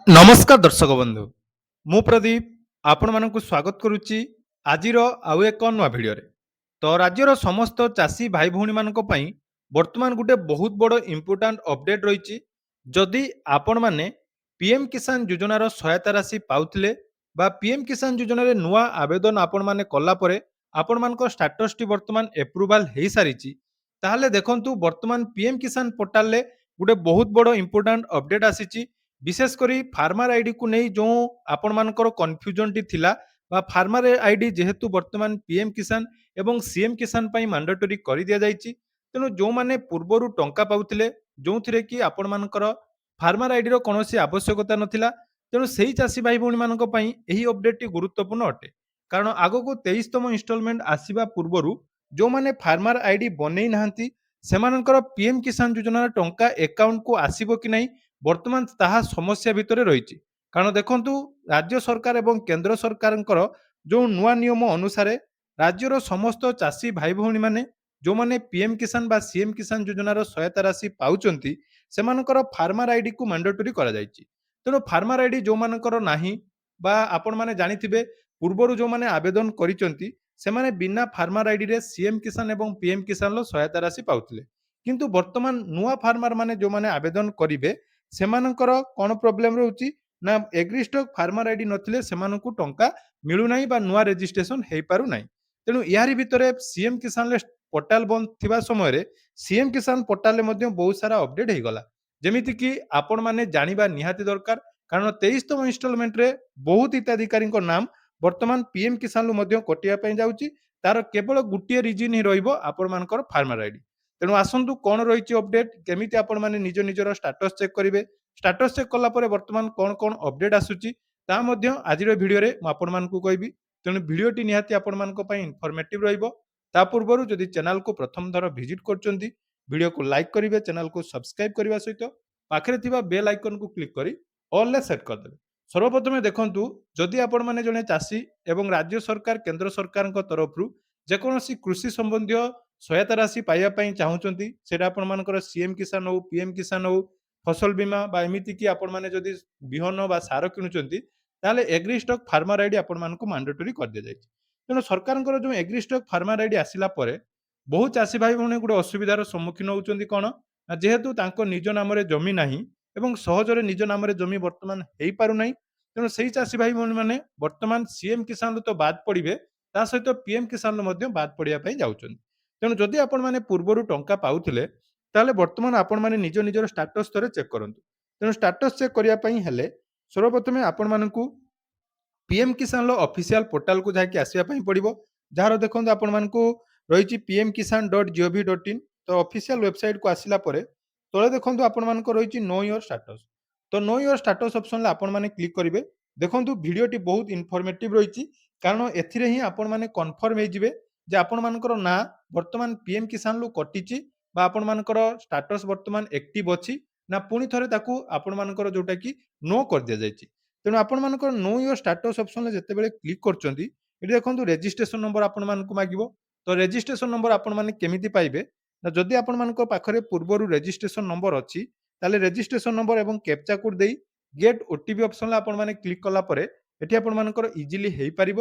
ନମସ୍କାର ଦର୍ଶକ ବନ୍ଧୁ, ମୁଁ ପ୍ରଦୀପ ଆପଣମାନଙ୍କୁ ସ୍ୱାଗତ କରୁଛି ଆଜିର ଆଉ ଏକ ନୂଆ ଭିଡ଼ିଓରେ। ତ ରାଜ୍ୟର ସମସ୍ତ ଚାଷୀ ଭାଇ ଭଉଣୀମାନଙ୍କ ପାଇଁ ବର୍ତ୍ତମାନ ଗୋଟେ ବହୁତ ବଡ଼ ଇମ୍ପୋର୍ଟାଣ୍ଟ ଅପଡେଟ୍ ରହିଛି। ଯଦି ଆପଣମାନେ ପିଏମ୍ କିଷାନ ଯୋଜନାର ସହାୟତା ରାଶି ପାଉଥିଲେ ବା ପିଏମ୍ କିଷାନ ଯୋଜନାରେ ନୂଆ ଆବେଦନ ଆପଣମାନେ କଲା ପରେ ଆପଣମାନଙ୍କ ଷ୍ଟାଟସଟି ବର୍ତ୍ତମାନ ଏପ୍ରୁଭାଲ ହେଇସାରିଛି, ତାହେଲେ ଦେଖନ୍ତୁ ବର୍ତ୍ତମାନ ପିଏମ୍ କିଷାନ ପୋର୍ଟାଲରେ ଗୋଟେ ବହୁତ ବଡ଼ ଇମ୍ପୋର୍ଟାଣ୍ଟ ଅପଡେଟ୍ ଆସିଛି। ବିଶେଷ କରି ଫାର୍ମର ଆଇଡିକୁ ନେଇ ଯେଉଁ ଆପଣମାନଙ୍କର କନଫ୍ୟୁଜନଟି ଥିଲା ବା ଫାର୍ମର ଆଇଡି ଯେହେତୁ ବର୍ତ୍ତମାନ ପିଏମ୍ କିଷାନ ଏବଂ ସିଏମ୍ କିଷାନ ପାଇଁ ମାଣ୍ଡାଟୋରି କରିଦିଆଯାଇଛି, ତେଣୁ ଯେଉଁମାନେ ପୂର୍ବରୁ ଟଙ୍କା ପାଉଥିଲେ ଯେଉଁଥିରେ କି ଆପଣମାନଙ୍କର ଫାର୍ମର ଆଇଡିର କୌଣସି ଆବଶ୍ୟକତା ନଥିଲା, ତେଣୁ ସେହି ଚାଷୀ ଭାଇ ଭଉଣୀମାନଙ୍କ ପାଇଁ ଏହି ଅପଡେଟ୍ଟି ଗୁରୁତ୍ୱପୂର୍ଣ୍ଣ ଅଟେ। କାରଣ ଆଗକୁ 23ତମ ଇନଷ୍ଟଲମେଣ୍ଟ ଆସିବା ପୂର୍ବରୁ ଯେଉଁମାନେ ଫାର୍ମର ଆଇଡି ବନେଇ ନାହାନ୍ତି ସେମାନଙ୍କର ପିଏମ୍ କିଷାନ ଯୋଜନାର ଟଙ୍କା ଆକାଉଣ୍ଟକୁ ଆସିବ କି ନାହିଁ ବର୍ତ୍ତମାନ ତାହା ସମସ୍ୟା ଭିତରେ ରହିଛି। କାରଣ ଦେଖନ୍ତୁ ରାଜ୍ୟ ସରକାର ଏବଂ କେନ୍ଦ୍ର ସରକାରଙ୍କର ଯେଉଁ ନୂଆ ନିୟମ ଅନୁସାରେ ରାଜ୍ୟର ସମସ୍ତ ଚାଷୀ ଭାଇ ଭଉଣୀମାନେ ଯେଉଁମାନେ ପିଏମ୍ କିଷାନ ବା ସିଏମ୍ କିଷାନ ଯୋଜନାର ସହାୟତା ରାଶି ପାଉଛନ୍ତି ସେମାନଙ୍କର ଫାର୍ମର ଆଇଡିକୁ ମାଣ୍ଡାଟୋରି କରାଯାଇଛି। ତେଣୁ ଫାର୍ମର ଆଇଡି ଯେଉଁମାନଙ୍କର ନାହିଁ ବା ଆପଣମାନେ ଜାଣିଥିବେ ପୂର୍ବରୁ ଯେଉଁମାନେ ଆବେଦନ କରିଛନ୍ତି ସେମାନେ ବିନା ଫାର୍ମର ଆଇଡିରେ ସିଏମ୍ କିଷାନ ଏବଂ ପିଏମ୍ କିଷାନର ସହାୟତା ରାଶି ପାଉଥିଲେ। କିନ୍ତୁ ବର୍ତ୍ତମାନ ନୂଆ ଫାର୍ମର ମାନେ ଯେଉଁମାନେ ଆବେଦନ କରିବେ ସେମାନଙ୍କର କ'ଣ ପ୍ରୋବ୍ଲେମ ରହୁଛି ନା ଏଗ୍ରିଷ୍ଟକ୍ ଫାର୍ମର ଆଇଡି ନଥିଲେ ସେମାନଙ୍କୁ ଟଙ୍କା ମିଳୁନାହିଁ ବା ନୂଆ ରେଜିଷ୍ଟ୍ରେସନ ହେଇପାରୁନାହିଁ। ତେଣୁ ଏହାରି ଭିତରେ ସିଏମ୍ କିଷାନରେ ପୋର୍ଟାଲ ବନ୍ଦ ଥିବା ସମୟରେ ସିଏମ୍ କିଷାନ ପୋର୍ଟାଲରେ ମଧ୍ୟ ବହୁତ ସାରା ଅପଡେଟ୍ ହେଇଗଲା। ଯେମିତିକି ଆପଣମାନେ ଜାଣିବା ନିହାତି ଦରକାର, କାରଣ 23ତମ ଇନଷ୍ଟଲମେଣ୍ଟରେ ବହୁତ ହିତାଧିକାରୀଙ୍କ ନାମ ବର୍ତ୍ତମାନ ପିଏମ୍ କିଷାନରୁ ମଧ୍ୟ କଟିବା ପାଇଁ ଯାଉଛି। ତାର କେବଳ ଗୋଟିଏ ରିଜିନ୍ ହିଁ ରହିବ ଆପଣମାନଙ୍କର ଫାର୍ମର ଆଇଡି। ତେଣୁ ଆସନ୍ତୁ କ'ଣ ରହିଛି ଅପଡେଟ୍, କେମିତି ଆପଣମାନେ ନିଜ ନିଜର ଷ୍ଟାଟସ୍ ଚେକ୍ କରିବେ, ଷ୍ଟାଟସ୍ ଚେକ୍ କଲା ପରେ ବର୍ତ୍ତମାନ କ'ଣ କ'ଣ ଅପଡେଟ୍ ଆସୁଛି ତାହା ମଧ୍ୟ ଆଜିର ଭିଡ଼ିଓରେ ମୁଁ ଆପଣମାନଙ୍କୁ କହିବି। ତେଣୁ ଭିଡ଼ିଓଟି ନିହାତି ଆପଣମାନଙ୍କ ପାଇଁ ଇନଫର୍ମେଟିଭ୍ ରହିବ। ତା ପୂର୍ବରୁ ଯଦି ଚ୍ୟାନେଲକୁ ପ୍ରଥମ ଥର ଭିଜିଟ୍ କରୁଛନ୍ତି ଭିଡ଼ିଓକୁ ଲାଇକ୍ କରିବେ, ଚ୍ୟାନେଲକୁ ସବସ୍କ୍ରାଇବ୍ କରିବା ସହିତ ପାଖରେ ଥିବା ବେଲ୍ ଆଇକନକୁ କ୍ଲିକ୍ କରି ଅଲ୍ରେ ସେଟ୍ କରିଦେବେ। ସର୍ବପ୍ରଥମେ ଦେଖନ୍ତୁ, ଯଦି ଆପଣମାନେ ଜଣେ ଚାଷୀ ଏବଂ ରାଜ୍ୟ ସରକାର କେନ୍ଦ୍ର ସରକାରଙ୍କ ତରଫରୁ ଯେକୌଣସି କୃଷି ସମ୍ବନ୍ଧୀୟ ସହାୟତା ରାଶି ପାଇବା ପାଇଁ ଚାହୁଁଛନ୍ତି, ସେଇଟା ଆପଣମାନଙ୍କର ସିଏମ୍ କିଷାନ ହଉ, ପିଏମ୍ କିଷାନ ହଉ, ଫସଲ ବୀମା ବା ଏମିତିକି ଆପଣମାନେ ଯଦି ବିହନ ବା ସାର କିଣୁଛନ୍ତି ତାହେଲେ ଏଗ୍ରିଷ୍ଟକ୍ ଫାର୍ମର ଆଇଡି ଆପଣମାନଙ୍କୁ ମାଣ୍ଡାଟୋରି କରିଦିଆଯାଇଛି। ତେଣୁ ସରକାରଙ୍କର ଯେଉଁ ଏଗ୍ରିଷ୍ଟକ୍ ଫାର୍ମର ଆଇଡି ଆସିଲା ପରେ ବହୁ ଚାଷୀ ଭାଇ ଭଉଣୀ ଗୋଟେ ଅସୁବିଧାର ସମ୍ମୁଖୀନ ହେଉଛନ୍ତି। କ'ଣ ନା ଯେହେତୁ ତାଙ୍କ ନିଜ ନାମରେ ଜମି ନାହିଁ ଏବଂ ସହଜରେ ନିଜ ନାମରେ ଜମି ବର୍ତ୍ତମାନ ହେଇପାରୁନାହିଁ, ତେଣୁ ସେହି ଚାଷୀ ଭାଇ ଭଉଣୀମାନେ ବର୍ତ୍ତମାନ ସିଏମ୍ କିଷାନରୁ ତ ବାଦ୍ ପଡ଼ିବେ, ତା ସହିତ ପିଏମ୍ କିଷାନରୁ ମଧ୍ୟ ବାଦ୍ ପଡ଼ିବା ପାଇଁ ଯାଉଛନ୍ତି। ତେଣୁ ଯଦି ଆପଣମାନେ ପୂର୍ବରୁ ଟଙ୍କା ପାଉଥିଲେ ତାହେଲେ ବର୍ତ୍ତମାନ ଆପଣମାନେ ନିଜ ନିଜର ଷ୍ଟାଟସ୍ ଥରେ ଚେକ୍ କରନ୍ତୁ। ତେଣୁ ଷ୍ଟାଟସ୍ ଚେକ୍ କରିବା ପାଇଁ ହେଲେ ସର୍ବପ୍ରଥମେ ଆପଣମାନଙ୍କୁ ପିଏମ୍ କିଷାନର ଅଫିସିଆଲ ପୋର୍ଟାଲକୁ ଯାଇକି ଆସିବା ପାଇଁ ପଡ଼ିବ, ଯାହାର ଦେଖନ୍ତୁ ଆପଣମାନଙ୍କୁ ରହିଛି pmkisan.gov.in। ତ ଅଫିସିଆଲ ୱେବସାଇଟ୍କୁ ଆସିଲା ପରେ ତଳେ ଦେଖନ୍ତୁ ଆପଣମାନଙ୍କର ରହିଛି ନୋ ୟୋର ଷ୍ଟାଟସ୍। ତ ନୋ ୟୋର ଷ୍ଟାଟସ୍ ଅପସନ୍ରେ ଆପଣମାନେ କ୍ଲିକ୍ କରିବେ। ଦେଖନ୍ତୁ ଭିଡ଼ିଓଟି ବହୁତ ଇନଫର୍ମେଟିଭ୍ ରହିଛି, କାରଣ ଏଥିରେ ହିଁ ଆପଣମାନେ କନଫର୍ମ ହେଇଯିବେ ଯେ ଆପଣମାନଙ୍କର ନାଁ ବର୍ତ୍ତମାନ ପିଏମ୍ କିଷାନରୁ କଟିଛି ବା ଆପଣମାନଙ୍କର ଷ୍ଟାଟସ୍ ବର୍ତ୍ତମାନ ଆକ୍ଟିଭ୍ ଅଛି ନା ପୁଣି ଥରେ ତାକୁ ଆପଣମାନଙ୍କର ଯେଉଁଟାକି ନୋ କରିଦିଆଯାଇଛି। ତେଣୁ ଆପଣମାନଙ୍କର ନୋ ୟୋର ଷ୍ଟାଟସ୍ ଅପସନ୍ରେ ଯେତେବେଳେ କ୍ଲିକ୍ କରୁଛନ୍ତି ଏଠି ଦେଖନ୍ତୁ ରେଜିଷ୍ଟ୍ରେସନ ନମ୍ବର ଆପଣମାନଙ୍କୁ ମାଗିବ। ତ ରେଜିଷ୍ଟ୍ରେସନ ନମ୍ବର ଆପଣମାନେ କେମିତି ପାଇବେ ନା ଯଦି ଆପଣମାନଙ୍କ ପାଖରେ ପୂର୍ବରୁ ରେଜିଷ୍ଟ୍ରେସନ ନମ୍ବର ଅଛି ତାହେଲେ ରେଜିଷ୍ଟ୍ରେସନ ନମ୍ବର ଏବଂ କ୍ୟାପଚା କୋଡ୍ ଦେଇ ଗେଟ୍ ଓଟିପି ଅପସନ୍ରେ ଆପଣମାନେ କ୍ଲିକ୍ କଲା ପରେ ଏଠି ଆପଣମାନଙ୍କର ଇଜିଲି ହେଇପାରିବ।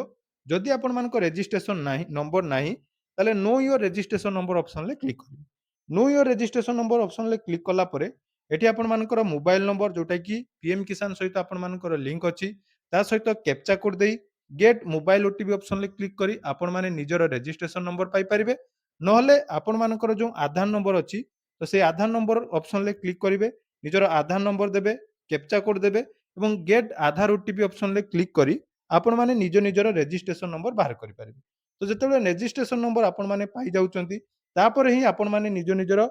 ଯଦି ଆପଣମାନଙ୍କ ରେଜିଷ୍ଟ୍ରେସନ ନାହିଁ ନମ୍ବର ନାହିଁ ତାହେଲେ ନୋ ୟୋର ରେଜିଷ୍ଟ୍ରେସନ ନମ୍ବର ଅପସନ୍ରେ କ୍ଲିକ୍ କରିବେ। ନୋ ୟୋର ରେଜିଷ୍ଟ୍ରେସନ ନମ୍ବର ଅପସନ୍ରେ କ୍ଲିକ୍ କଲା ପରେ ଏଠି ଆପଣମାନଙ୍କର ମୋବାଇଲ ନମ୍ବର ଯେଉଁଟାକି ପିଏମ୍ କିଷାନ ସହିତ ଆପଣମାନଙ୍କର ଲିଙ୍କ ଅଛି ତା ସହିତ କ୍ୟାପଚା କୋଡ୍ ଦେଇ ଗେଟ୍ ମୋବାଇଲ ଓଟିପି ଅପସନ୍ରେ କ୍ଲିକ୍ କରି ଆପଣମାନେ ନିଜର ରେଜିଷ୍ଟ୍ରେସନ ନମ୍ବର ପାଇପାରିବେ। ନହେଲେ ଆପଣମାନଙ୍କର ଯେଉଁ ଆଧାର ନମ୍ବର ଅଛି ତ ସେଇ ଆଧାର ନମ୍ବର ଅପସନ୍ରେ କ୍ଲିକ୍ କରିବେ, ନିଜର ଆଧାର ନମ୍ବର ଦେବେ, କ୍ୟାପଚା କୋଡ୍ ଦେବେ ଏବଂ ଗେଟ୍ ଆଧାର ଓଟିପି ଅପସନ୍ରେ କ୍ଲିକ୍ କରି ଆପଣମାନେ ନିଜ ନିଜର ରେଜିଷ୍ଟ୍ରେସନ ନମ୍ବର ବାହାର କରିପାରିବେ। ତ ଯେତେବେଳେ ରେଜିଷ୍ଟ୍ରେସନ ନମ୍ବର ଆପଣମାନେ ପାଇଯାଉଛନ୍ତି ତାପରେ ହିଁ ଆପଣମାନେ ନିଜ ନିଜର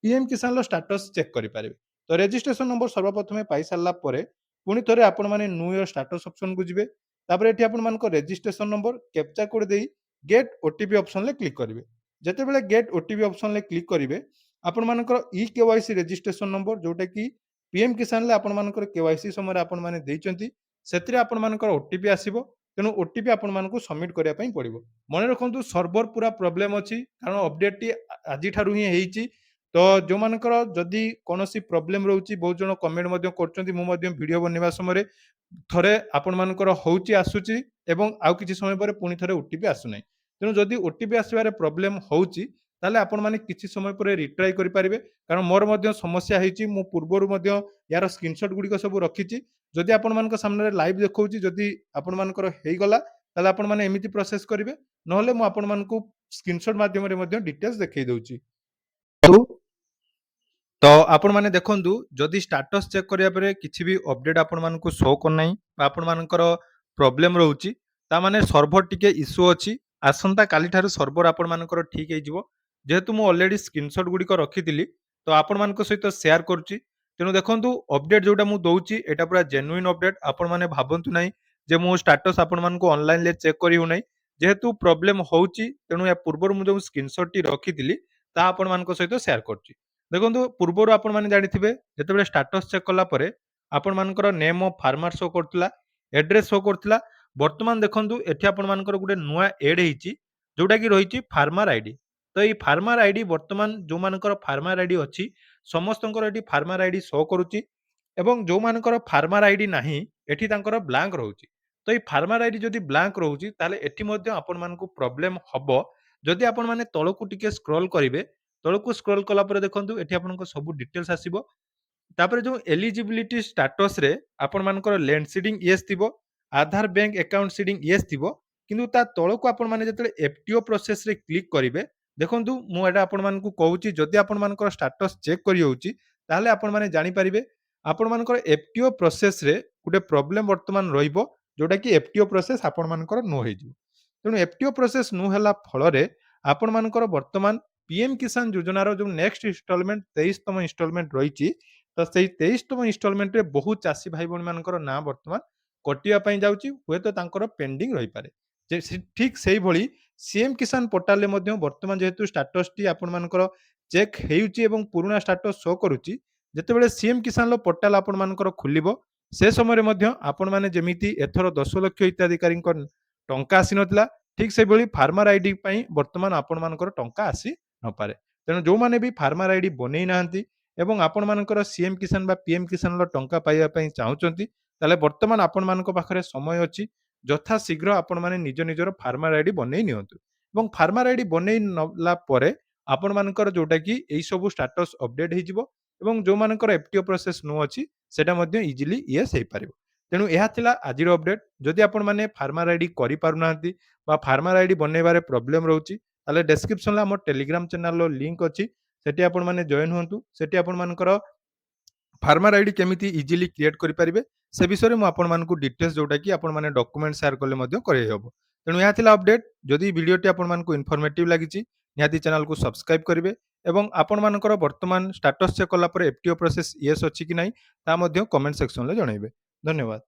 ପିଏମ୍ କିଷାନର ଷ୍ଟାଟସ୍ ଚେକ୍ କରିପାରିବେ। ତ ରେଜିଷ୍ଟ୍ରେସନ ନମ୍ବର ସର୍ବପ୍ରଥମେ ପାଇସାରିଲା ପରେ ପୁଣି ଥରେ ଆପଣମାନେ ନୋ ୟୋର ଷ୍ଟାଟସ୍ ଅପସନ୍କୁ ଯିବେ। ତାପରେ ଏଠି ଆପଣମାନଙ୍କ ରେଜିଷ୍ଟ୍ରେସନ ନମ୍ବର କ୍ୟାପଚା କୋଡ୍ ଦେଇ ଗେଟ୍ ଓଟିପି ଅପସନ୍ରେ କ୍ଲିକ୍ କରିବେ। ଯେତେବେଳେ ଗେଟ୍ ଓଟିପି ଅପସନ୍ରେ କ୍ଲିକ୍ କରିବେ ଆପଣମାନଙ୍କର ଇ କେୱାଇସି ରେଜିଷ୍ଟ୍ରେସନ ନମ୍ବର ଯେଉଁଟାକି ପିଏମ୍ କିଷାନରେ ଆପଣମାନଙ୍କର କେୱାଇସି ସମୟରେ ଆପଣମାନେ ଦେଇଛନ୍ତି ସେଥିରେ ଆପଣମାନଙ୍କର ଓଟିପି ଆସିବ। ତେଣୁ ଓଟିପି ଆପଣମାନଙ୍କୁ ସବମିଟ୍ କରିବା ପାଇଁ ପଡ଼ିବ। ମନେ ରଖନ୍ତୁ ସର୍ଭର ପୁରା ପ୍ରୋବ୍ଲେମ୍ ଅଛି, କାରଣ ଅପଡେଟ୍ଟି ଆଜିଠାରୁ ହିଁ ହେଇଛି। ତ ଯେଉଁମାନଙ୍କର ଯଦି କୌଣସି ପ୍ରୋବ୍ଲେମ୍ ରହୁଛି ବହୁତ ଜଣ କମେଣ୍ଟ ମଧ୍ୟ କରୁଛନ୍ତି ମୁଁ ମଧ୍ୟ ଭିଡ଼ିଓ ବନେଇବା ସମୟରେ ଥରେ ଆପଣମାନଙ୍କର ହେଉଛି ଆସୁଛି ଏବଂ ଆଉ କିଛି ସମୟ ପରେ ପୁଣି ଥରେ ଓଟିପି ଆସୁନାହିଁ ତେଣୁ ଯଦି ଓଟିପି ଆସିବାରେ ପ୍ରୋବ୍ଲେମ୍ ହେଉଛି ତାହେଲେ ଆପଣମାନେ କିଛି ସମୟ ପରେ ରିଟ୍ରାଏ କରିପାରିବେ କାରଣ ମୋର ମଧ୍ୟ ସମସ୍ୟା ହେଇଛି ମୁଁ ପୂର୍ବରୁ ମଧ୍ୟ ୟାର ସ୍କ୍ରିନଶଟ୍ ଗୁଡ଼ିକ ସବୁ ରଖିଛି ଯଦି ଆପଣମାନଙ୍କ ସାମ୍ନାରେ ଲାଇଭ୍ ଦେଖାଉଛି ଯଦି ଆପଣମାନଙ୍କର ହେଇଗଲା ତାହେଲେ ଆପଣମାନେ ଏମିତି ପ୍ରୋସେସ୍ କରିବେ ନହେଲେ ମୁଁ ଆପଣମାନଙ୍କୁ ସ୍କ୍ରିନଶଟ୍ ମାଧ୍ୟମରେ ମଧ୍ୟ ଡିଟେଲ୍ସ ଦେଖେଇ ଦେଉଛି ତ ଆପଣମାନେ ଦେଖନ୍ତୁ ଯଦି ଷ୍ଟାଟସ୍ ଚେକ୍ କରିବା ପରେ କିଛି ବି ଅପଡେଟ୍ ଆପଣମାନଙ୍କୁ ଶୋ କରୁନାହିଁ ବା ଆପଣମାନଙ୍କର ପ୍ରୋବ୍ଲେମ୍ ରହୁଛି ତାମାନେ ସର୍ଭର ଟିକେ ଇସ୍ୟୁ ଅଛି ଆସନ୍ତା କାଲିଠାରୁ ସର୍ଭର ଆପଣମାନଙ୍କର ଠିକ୍ ହେଇଯିବ ଯେହେତୁ ମୁଁ ଅଲରେଡ଼ି ସ୍କ୍ରିନଶଟ୍ ଗୁଡ଼ିକ ରଖିଥିଲି ତ ଆପଣମାନଙ୍କ ସହିତ ସେୟାର କରୁଛି ତେଣୁ ଦେଖନ୍ତୁ ଅପଡେଟ୍ ଯେଉଁଟା ମୁଁ ଦେଉଛି ଏଇଟା ପୁରା ଜେନୁଇନ୍ ଅପଡେଟ୍ ଆପଣମାନେ ଭାବନ୍ତୁ ନାହିଁ ଯେ ମୁଁ ଷ୍ଟାଟସ୍ ଆପଣମାନଙ୍କୁ ଅନଲାଇନ୍ରେ ଚେକ୍ କରି ହେଉନାହିଁ ଯେହେତୁ ପ୍ରୋବ୍ଲେମ୍ ହେଉଛି ତେଣୁ ଏହା ପୂର୍ବରୁ ମୁଁ ଯେଉଁ ସ୍କ୍ରିନଶଟ୍ଟି ରଖିଥିଲି ତାହା ଆପଣମାନଙ୍କ ସହିତ ସେୟାର କରୁଛି ଦେଖନ୍ତୁ ପୂର୍ବରୁ ଆପଣମାନେ ଜାଣିଥିବେ ଯେତେବେଳେ ଷ୍ଟାଟସ୍ ଚେକ୍ କଲା ପରେ ଆପଣମାନଙ୍କର ନେମ୍ ଅଫ୍ ଫାର୍ମର ଶୋ କରୁଥିଲା ଆଡ୍ରେସ୍ ଶୋ କରୁଥିଲା ବର୍ତ୍ତମାନ ଦେଖନ୍ତୁ ଏଠି ଆପଣମାନଙ୍କର ଗୋଟେ ନୂଆ ଏଡ୍ ହେଇଛି ଯୋଉଟାକି ରହିଛି ଫାର୍ମର ଆଇଡି ତ ଏଇ ଫାର୍ମର ଆଇଡି ବର୍ତ୍ତମାନ ଯେଉଁମାନଙ୍କର ଫାର୍ମର ଆଇଡି ଅଛି ସମସ୍ତଙ୍କର ଏଠି ଫାର୍ମର ଆଇଡି ଶୋ କରୁଛି ଏବଂ ଯେଉଁମାନଙ୍କର ଫାର୍ମର ଆଇଡି ନାହିଁ ଏଠି ତାଙ୍କର ବ୍ଲାଙ୍କ ରହୁଛି ତ ଏଇ ଫାର୍ମର ଆଇଡି ଯଦି ବ୍ଲାଙ୍କ ରହୁଛି ତାହେଲେ ଏଠି ମଧ୍ୟ ଆପଣମାନଙ୍କୁ ପ୍ରୋବ୍ଲେମ୍ ହବ ଯଦି ଆପଣମାନେ ତଳକୁ ଟିକେ ସ୍କ୍ରୋଲ କରିବେ ତଳକୁ ସ୍କ୍ରୋଲ କଲା ପରେ ଦେଖନ୍ତୁ ଏଠି ଆପଣଙ୍କ ସବୁ ଡିଟେଲ୍ସ ଆସିବ ତାପରେ ଯେଉଁ ଏଲିଜିବିଲିଟି ଷ୍ଟାଟସ୍ରେ ଆପଣମାନଙ୍କର ଲ୍ୟାଣ୍ଡ ସିଡିଂ ୟେସ୍ ଥିବ ଆଧାର ବ୍ୟାଙ୍କ ଆକାଉଣ୍ଟ ସିଡିଂ ୟେସ୍ ଥିବ କିନ୍ତୁ ତା ତଳକୁ ଆପଣମାନେ ଯେତେବେଳେ ଏଫଟିଓ ପ୍ରୋସେସରେ କ୍ଲିକ୍ କରିବେ ଦେଖନ୍ତୁ ମୁଁ ଏଇଟା ଆପଣମାନଙ୍କୁ କହୁଛି ଯଦି ଆପଣମାନଙ୍କର ଷ୍ଟାଟସ୍ ଚେକ୍ କରିହେଉଛି ତାହେଲେ ଆପଣମାନେ ଜାଣିପାରିବେ ଆପଣମାନଙ୍କର ଏଫଟିଓ ପ୍ରୋସେସରେ ଗୋଟେ ପ୍ରୋବ୍ଲେମ୍ ବର୍ତ୍ତମାନ ରହିବ ଯୋଉଟାକି ଏଫଟିଓ ପ୍ରୋସେସ ଆପଣମାନଙ୍କର ନ ହେଇଯିବ ତେଣୁ ଏଫଟିଓ ପ୍ରୋସେସ ନ ହେଲା ଫଳରେ ଆପଣମାନଙ୍କର ବର୍ତ୍ତମାନ ପିଏମ୍ କିଷାନ ଯୋଜନାର ଯେଉଁ ନେକ୍ସଟ ଇନଷ୍ଟଲମେଣ୍ଟ 23ତମ ଇନଷ୍ଟଲମେଣ୍ଟ ରହିଛି ତ ସେଇ 23ତମ ଇନଷ୍ଟଲମେଣ୍ଟରେ ବହୁତ ଚାଷୀ ଭାଇ ଭଉଣୀମାନଙ୍କର ନାଁ ବର୍ତ୍ତମାନ କଟିବା ପାଇଁ ଯାଉଛି ହୁଏତ ତାଙ୍କର ପେଣ୍ଡିଂ ରହିପାରେ ଯେ ଠିକ୍ ସେଇଭଳି ସିଏମ୍ କିଷାନ ପୋର୍ଟାଲରେ ମଧ୍ୟ ବର୍ତ୍ତମାନ ଯେହେତୁ ଷ୍ଟାଟସଟି ଆପଣମାନଙ୍କର ଚେକ୍ ହେଉଛି ଏବଂ ପୁରୁଣା ଷ୍ଟାଟସ୍ ଶୋ କରୁଛି ଯେତେବେଳେ ସିଏମ୍ କିଷାନର ପୋର୍ଟାଲ ଆପଣମାନଙ୍କର ଖୋଲିବ ସେ ସମୟରେ ମଧ୍ୟ ଆପଣମାନେ ଯେମିତି ଏଥର 10 ଲକ୍ଷ ହିତାଧିକାରୀଙ୍କ ଟଙ୍କା ଆସିନଥିଲା ଠିକ୍ ସେଭଳି ଫାର୍ମର ଆଇଡି ପାଇଁ ବର୍ତ୍ତମାନ ଆପଣମାନଙ୍କର ଟଙ୍କା ଆସି ନପାରେ ତେଣୁ ଯେଉଁମାନେ ବି ଫାର୍ମର ଆଇଡି ବନେଇ ନାହାନ୍ତି ଏବଂ ଆପଣମାନଙ୍କର ସିଏମ୍ କିଷାନ ବା ପିଏମ୍ କିଷାନର ଟଙ୍କା ପାଇବା ପାଇଁ ଚାହୁଁଛନ୍ତି ତାହେଲେ ବର୍ତ୍ତମାନ ଆପଣମାନଙ୍କ ପାଖରେ ସମୟ ଅଛି ଯଥାଶୀଘ୍ର ଆପଣମାନେ ନିଜ ନିଜର ଫାର୍ମର ଆଇଡି ବନେଇ ନିଅନ୍ତୁ ଏବଂ ଫାର୍ମର ଆଇଡି ବନେଇ ନେଲା ପରେ ଆପଣମାନଙ୍କର ଯୋଉଟାକି ଏଇସବୁ ଷ୍ଟାଟସ୍ ଅପଡେଟ୍ ହେଇଯିବ ଏବଂ ଯେଉଁମାନଙ୍କର ଏଫଟିଓ ପ୍ରୋସେସ୍ ନ ଅଛି ସେଟା ମଧ୍ୟ ଇଜିଲି ୟେସ୍ ହେଇପାରିବ ତେଣୁ ଏହା ଥିଲା ଆଜିର ଅପଡେଟ୍ ଯଦି ଆପଣମାନେ ଫାର୍ମର ଆଇଡି କରିପାରୁନାହାନ୍ତି ବା ଫାର୍ମର ଆଇଡି ବନେଇବାରେ ପ୍ରୋବ୍ଲେମ୍ ରହୁଛି ତାହେଲେ ଡେସ୍କ୍ରିପ୍ସନରେ ଆମ ଟେଲିଗ୍ରାମ ଚ୍ୟାନେଲର ଲିଙ୍କ ଅଛି ସେଠି ଆପଣମାନେ ଜଏନ୍ ହୁଅନ୍ତୁ ସେଠି ଆପଣମାନଙ୍କର ଫାର୍ମର ଆଇଡି କେମିତି ଇଜିଲି କ୍ରିଏଟ୍ କରିପାରିବେ ସେ ବିଷୟରେ ମୁଁ ଆପଣମାନଙ୍କୁ ଡିଟେଲ୍ସ ଯୋଉଟାକି ଆପଣମାନେ ଡକୁମେଣ୍ଟ ସେୟାର କଲେ ମଧ୍ୟ କରେଇ ହେବ ତେଣୁ ଏହା ଥିଲା ଅପଡେଟ୍ ଯଦି ଭିଡ଼ିଓଟି ଆପଣମାନଙ୍କୁ ଇନଫର୍ମେଟିଭ୍ ଲାଗିଛି ନିହାତି ଚ୍ୟାନେଲକୁ ସବସ୍କ୍ରାଇବ୍ କରିବେ ଏବଂ ଆପଣମାନଙ୍କର ବର୍ତ୍ତମାନ ଷ୍ଟାଟସ୍ ଚେକ୍ କଲା ପରେ ଏଫଟିଓ ପ୍ରୋସେସ୍ ୟେସ୍ ଅଛି କି ନାହିଁ ତାହା ମଧ୍ୟ କମେଣ୍ଟ ସେକ୍ସନରେ ଜଣାଇବେ ଧନ୍ୟବାଦ